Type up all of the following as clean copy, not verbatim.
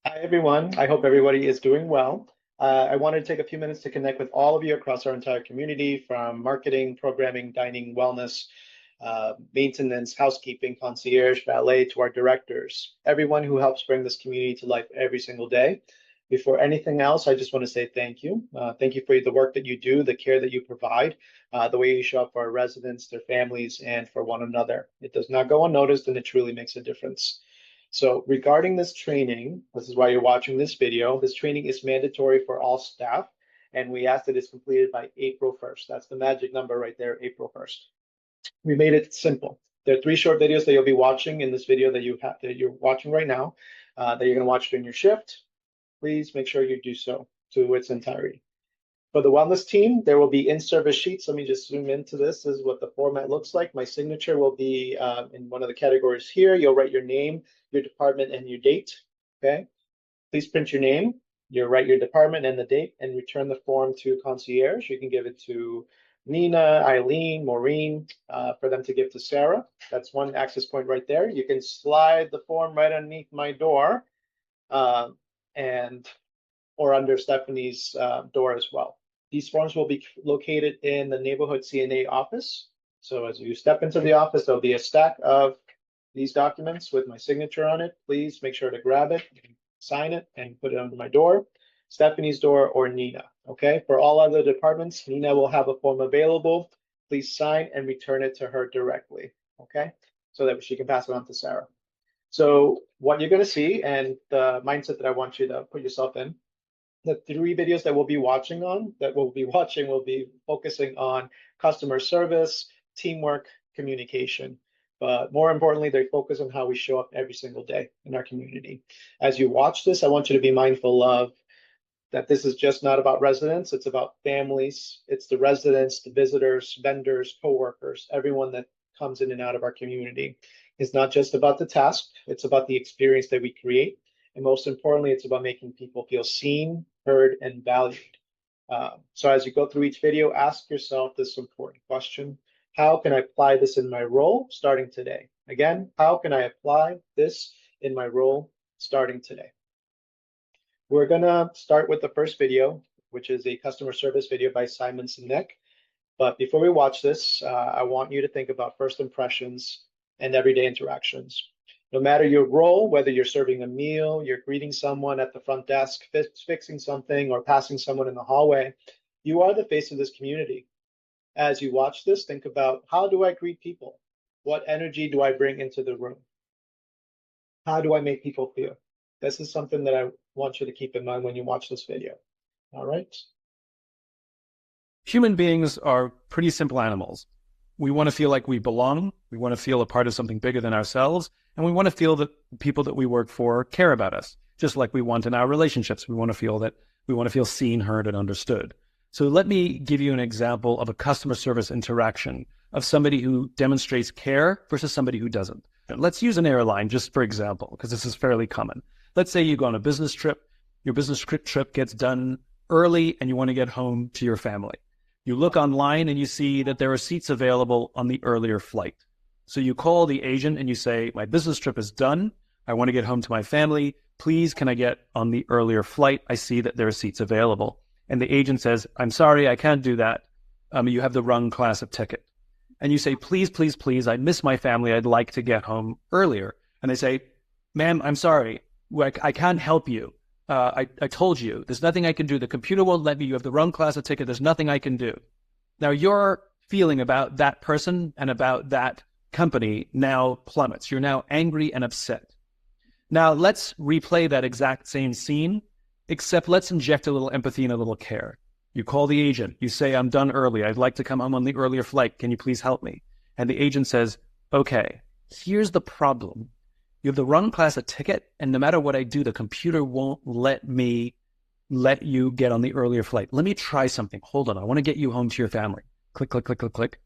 Hi, everyone. I hope everybody is doing well. I wanted to take a few minutes to connect with all of you across our entire community, from marketing, programming, dining, wellness, maintenance, housekeeping, concierge, valet, to our directors, everyone who helps bring this community to life every single day. Before anything else, I just want to say thank you. Thank you for the work that you do, the care that you provide, the way you show up for our residents, their families, and for one another. It does not go unnoticed, and it truly makes a difference. So regarding this training, this is why you're watching this video. This training is mandatory for all staff, and we ask that it's completed by April 1st. That's the magic number right there, April 1st. We made it simple. There are three short videos that you'll be watching in this video that you're watching right now, that you're going to watch during your shift. Please make sure you do so to its entirety. For the wellness team, there will be in-service sheets. Let me just zoom into this. This is what the format looks like. My signature will be in one of the categories here. You'll write your name, your department, and your date. Okay. Please print your name. You'll write your department and the date and return the form to concierge. You can give it to Nina, Eileen, Maureen, for them to give to Sarah. That's one access point right there. You can slide the form right underneath my door and or under Stephanie's door as well. These forms will be located in the neighborhood CNA office. So as you step into the office, there'll be a stack of these documents with my signature on it. Please make sure to grab it, sign it, and put it under my door, Stephanie's door, or Nina. Okay. For all other departments, Nina will have a form available. Please sign and return it to her directly. Okay. So that she can pass it on to Sarah. So what you're going to see, and the mindset that I want you to put yourself in, the three videos that we'll be watching will be focusing on customer service, teamwork, communication. But more importantly, they focus on how we show up every single day in our community. As you watch this, I want you to be mindful of that this is just not about residents, it's about families, it's the residents, the visitors, vendors, coworkers, everyone that comes in and out of our community. It's not just about the task, it's about the experience that we create. And most importantly, it's about making people feel seen, heard, and valued. So as you go through each video, ask yourself this important question: how can I apply this in my role starting today? Again, how can I apply this in my role starting today? We're gonna start with the first video, which is a customer service video by Simon Sinek. But before we watch this, I want you to think about first impressions and everyday interactions. No matter your role, whether you're serving a meal, you're greeting someone at the front desk, fixing something, or passing someone in the hallway, you are the face of this community. As you watch this, think about, how do I greet people? What energy do I bring into the room? How do I make people feel? This is something that I want you to keep in mind when you watch this video. All right? Human beings are pretty simple animals. We want to feel like we belong. We want to feel a part of something bigger than ourselves. And we want to feel that the people that we work for care about us, just like we want in our relationships. We want to feel seen, heard, and understood. So let me give you an example of a customer service interaction of somebody who demonstrates care versus somebody who doesn't. And let's use an airline just for example, because this is fairly common. Let's say you go on a business trip. Your business trip gets done early and you want to get home to your family. You look online and you see that there are seats available on the earlier flight. So you call the agent and you say, my business trip is done. I want to get home to my family. Please, can I get on the earlier flight? I see that there are seats available. And the agent says, I'm sorry, I can't do that. You have the wrong class of ticket. And you say, please, please, please, I miss my family. I'd like to get home earlier. And they say, ma'am, I'm sorry. I can't help you. I told you, there's nothing I can do. The computer won't let me. You have the wrong class of ticket. There's nothing I can do. Now, your feeling about that person and about that company now plummets. You're now angry and upset. Now, let's replay that exact same scene, except let's inject a little empathy and a little care. You call the agent. You say, I'm done early. I'd like to come home on the earlier flight. Can you please help me? And the agent says, okay, here's the problem. You have the wrong class of ticket, and no matter what I do, the computer won't let you get on the earlier flight. Let me try something. Hold on. I want to get you home to your family. Click, click, click, click, click.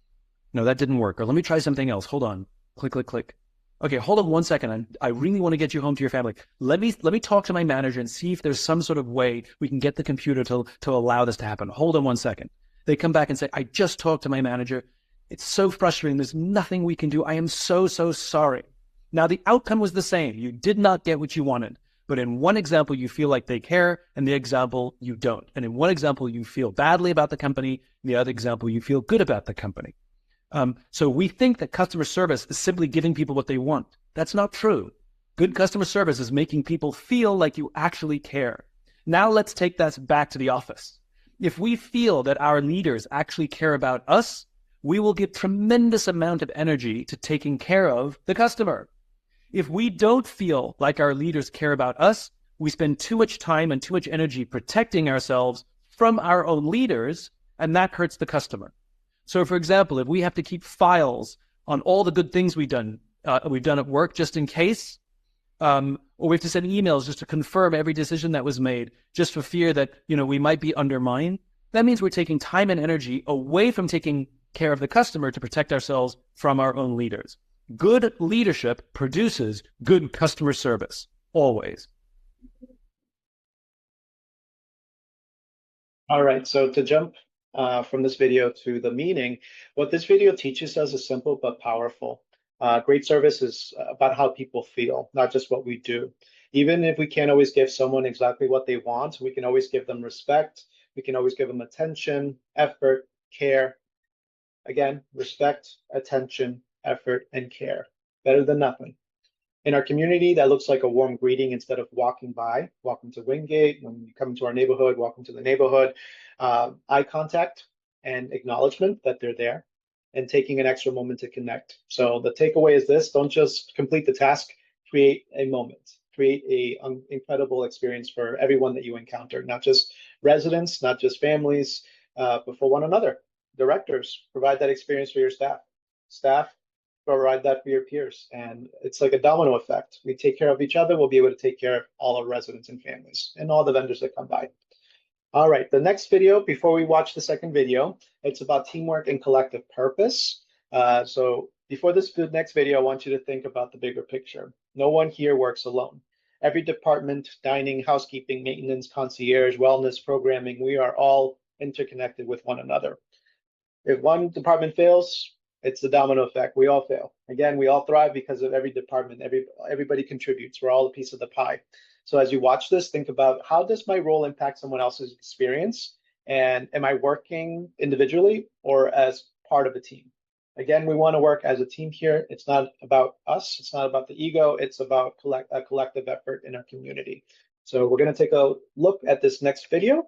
No, that didn't work. Or let me try something else. Hold on. Click, click, click. Okay, hold on 1 second. I really want to get you home to your family. Let me talk to my manager and see if there's some sort of way we can get the computer to allow this to happen. Hold on 1 second. They come back and say, I just talked to my manager. It's so frustrating. There's nothing we can do. I am so, so sorry. Now, the outcome was the same. You did not get what you wanted, But in one example, you feel like they care, and the example you don't. And in one example, you feel badly about the company. In the other example, you feel good about the company. So we think that customer service is simply giving people what they want. That's not true. Good customer service is making people feel like you actually care. Now let's take that back to the office. If we feel that our leaders actually care about us, we will give tremendous amount of energy to taking care of the customer. If we don't feel like our leaders care about us, we spend too much time and too much energy protecting ourselves from our own leaders, and that hurts the customer. So, for example, if we have to keep files on all the good things we've done at work just in case, or we have to send emails just to confirm every decision that was made, just for fear that we might be undermined, that means we're taking time and energy away from taking care of the customer to protect ourselves from our own leaders. Good leadership produces good customer service, always. All right, so to jump from this video to the meaning, what this video teaches us is simple but powerful. Great service is about how people feel, not just what we do. Even if we can't always give someone exactly what they want, we can always give them respect. We can always give them attention, effort, care. Again, respect, attention, effort, and care. Better than nothing. In our community, that looks like a warm greeting instead of walking by. Welcome to Wingate. When you come into our neighborhood, welcome to the neighborhood. Eye contact and acknowledgement that they're there, and taking an extra moment to connect. So the takeaway is this: don't just complete the task, create a moment, create an incredible experience for everyone that you encounter, not just residents, not just families, but for one another. Directors, provide that experience for your staff. Staff, provide that for your peers. And it's like a domino effect. We take care of each other, we'll be able to take care of all our residents and families and all the vendors that come by. All right, the next video, before we watch the second video, it's about teamwork and collective purpose. So before this next video, I want you to think about the bigger picture. No one here works alone. Every department, dining, housekeeping, maintenance, concierge, wellness, programming, we are all interconnected with one another. If one department fails, it's the domino effect. We all fail. Again, we all thrive because of every department. Everybody contributes. We're all a piece of the pie. So as you watch this, think about, how does my role impact someone else's experience? And am I working individually or as part of a team? Again, we want to work as a team here. It's not about us. It's not about the ego. It's about a collective effort in our community. So we're going to take a look at this next video.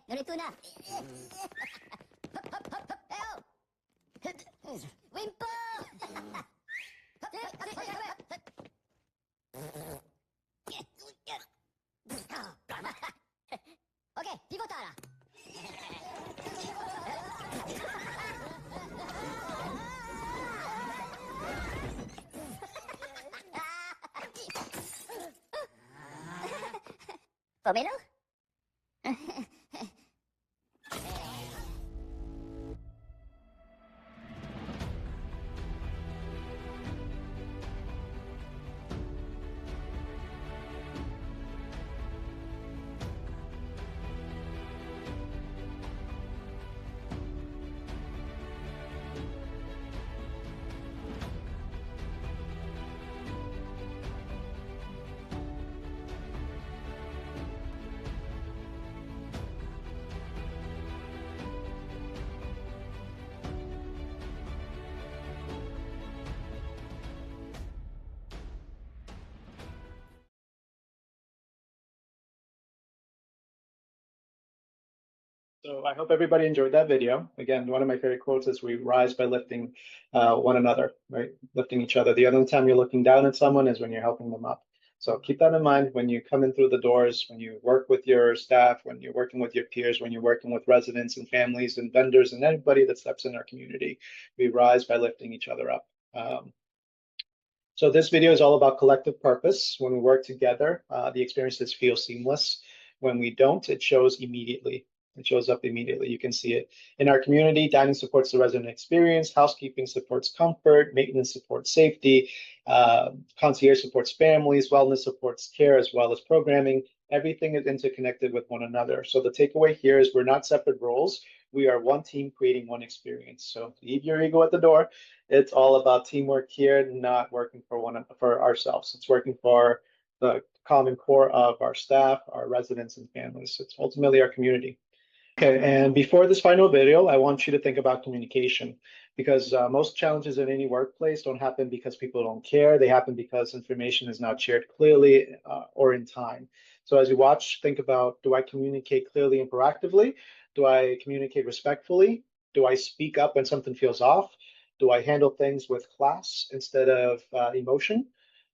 Ganito na. Wimpo! Okay, pivotara. Pomelo? So I hope everybody enjoyed that video. Again, one of my favorite quotes is we rise by lifting one another, right? Lifting each other. The other time you're looking down at someone is when you're helping them up. So keep that in mind when you come in through the doors, when you work with your staff, when you're working with your peers, when you're working with residents and families and vendors and anybody that steps in our community. We rise by lifting each other up. So this video is all about collective purpose. When we work together, the experiences feel seamless. When we don't, it shows immediately. It shows up immediately. You can see it. In our community, dining supports the resident experience, housekeeping supports comfort, maintenance supports safety, concierge supports families, wellness supports care, as well as programming. Everything is interconnected with one another. So the takeaway here is we're not separate roles. We are one team creating one experience. So leave your ego at the door. It's all about teamwork here, not working for ourselves. It's working for the common core of our staff, our residents, and families. It's ultimately our community. Okay, and before this final video, I want you to think about communication because most challenges in any workplace don't happen because people don't care. They happen because information is not shared clearly or in time. So as you watch, think about, do I communicate clearly and proactively? Do I communicate respectfully? Do I speak up when something feels off? Do I handle things with class instead of emotion?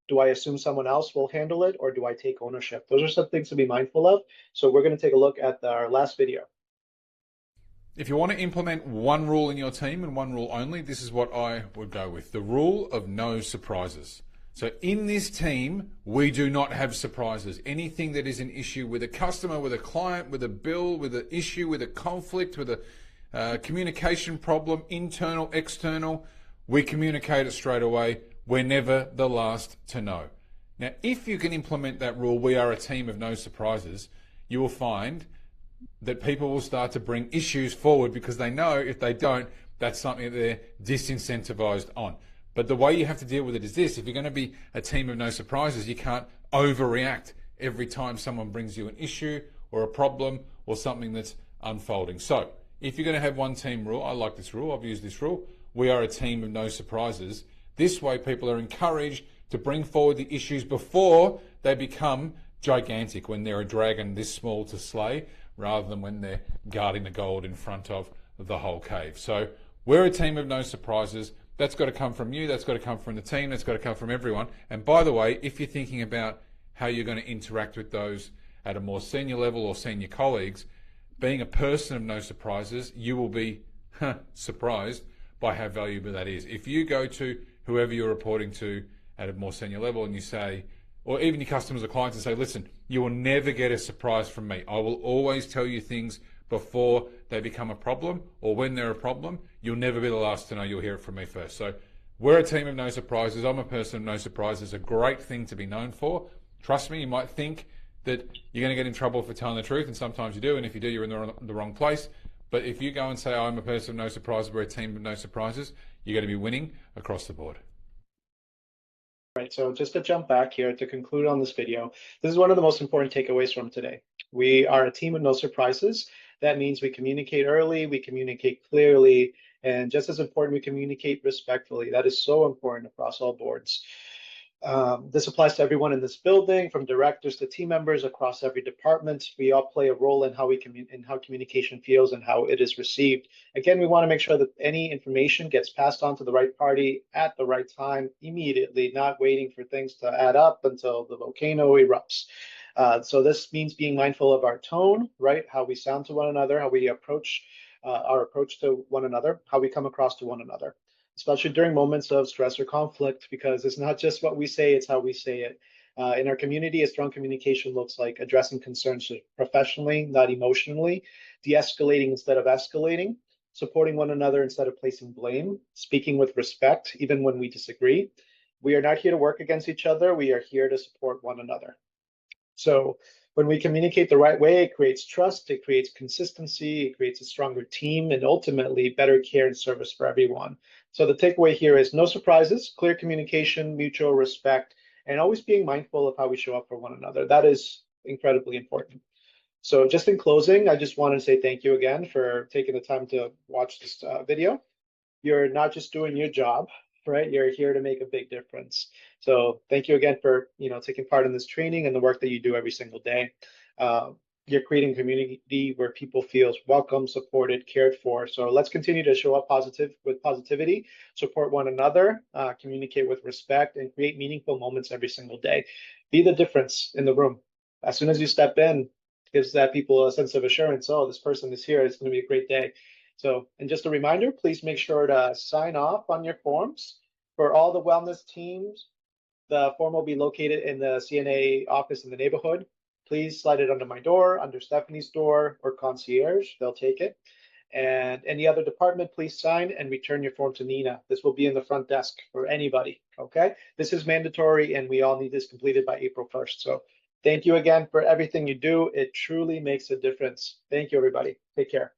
Do I assume someone else will handle it or do I take ownership? Those are some things to be mindful of. So we're going to take a look at our last video. If you want to implement one rule in your team and one rule only, this is what I would go with. The rule of no surprises. So in this team, we do not have surprises. Anything that is an issue with a customer, with a client, with a bill, with an issue, with a conflict, with a communication problem, internal, external, we communicate it straight away. We're never the last to know. Now, if you can implement that rule, we are a team of no surprises, you will find that people will start to bring issues forward because they know if they don't, that's something that they're disincentivized on. But the way you have to deal with it is this: if you're going to be a team of no surprises, you can't overreact every time someone brings you an issue or a problem or something that's unfolding. So if you're going to have one team rule, I like this rule, I've used this rule, we are a team of no surprises. This way people are encouraged to bring forward the issues before they become gigantic, when they're a dragon this small to slay, rather than when they're guarding the gold in front of the whole cave. So we're a team of no surprises. That's got to come from you. That's got to come from the team. That's got to come from everyone. And by the way, if you're thinking about how you're going to interact with those at a more senior level or senior colleagues, being a person of no surprises, you will be surprised by how valuable that is. If you go to whoever you're reporting to at a more senior level and you say, or even your customers or clients, and say, listen, you will never get a surprise from me. I will always tell you things before they become a problem, or when they're a problem. You'll never be the last to know. You'll hear it from me first. So we're a team of no surprises. I'm a person of no surprises. A great thing to be known for. Trust me, you might think that you're going to get in trouble for telling the truth, and sometimes you do, and if you do, you're in the wrong place. But if you go and say, I'm a person of no surprises, we're a team of no surprises, you're going to be winning across the board. Right, so just to jump back here to conclude on this video, this is one of the most important takeaways from today. We are a team of no surprises. That means we communicate early, we communicate clearly, and just as important, we communicate respectfully. That is so important across all boards. This applies to everyone in this building, from directors to team members across every department. We all play a role in how how communication feels and how it is received. Again, we want to make sure that any information gets passed on to the right party at the right time, immediately, not waiting for things to add up until the volcano erupts. So this means being mindful of our tone, right? How we sound to one another, how we approach our approach to one another, how we come across to one another, especially during moments of stress or conflict, because it's not just what we say, it's how we say it. In our community, a strong communication looks like addressing concerns professionally, not emotionally, de-escalating instead of escalating, supporting one another instead of placing blame, speaking with respect, even when we disagree. We are not here to work against each other. We are here to support one another. So when we communicate the right way, it creates trust, it creates consistency, it creates a stronger team, and ultimately better care and service for everyone. So the takeaway here is no surprises, clear communication, mutual respect, and always being mindful of how we show up for one another. That is incredibly important. So just in closing, I just want to say thank you again for taking the time to watch this video. You're not just doing your job, right? You're here to make a big difference. So thank you again for taking part in this training and the work that you do every single day. you're creating a community where people feel welcome, supported, cared for. So let's continue to show up with positivity, support one another, communicate with respect, and create meaningful moments every single day. Be the difference in the room. As soon as you step in, it gives that people a sense of assurance. Oh, this person is here. It's going to be a great day. So, and just a reminder, please make sure to sign off on your forms. For all the wellness teams, the form will be located in the CNA office in the neighborhood. Please slide it under my door, under Stephanie's door, or concierge. They'll take it. And any other department, please sign and return your form to Nina. This will be in the front desk for anybody, okay? This is mandatory, and we all need this completed by April 1st. So thank you again for everything you do. It truly makes a difference. Thank you, everybody. Take care.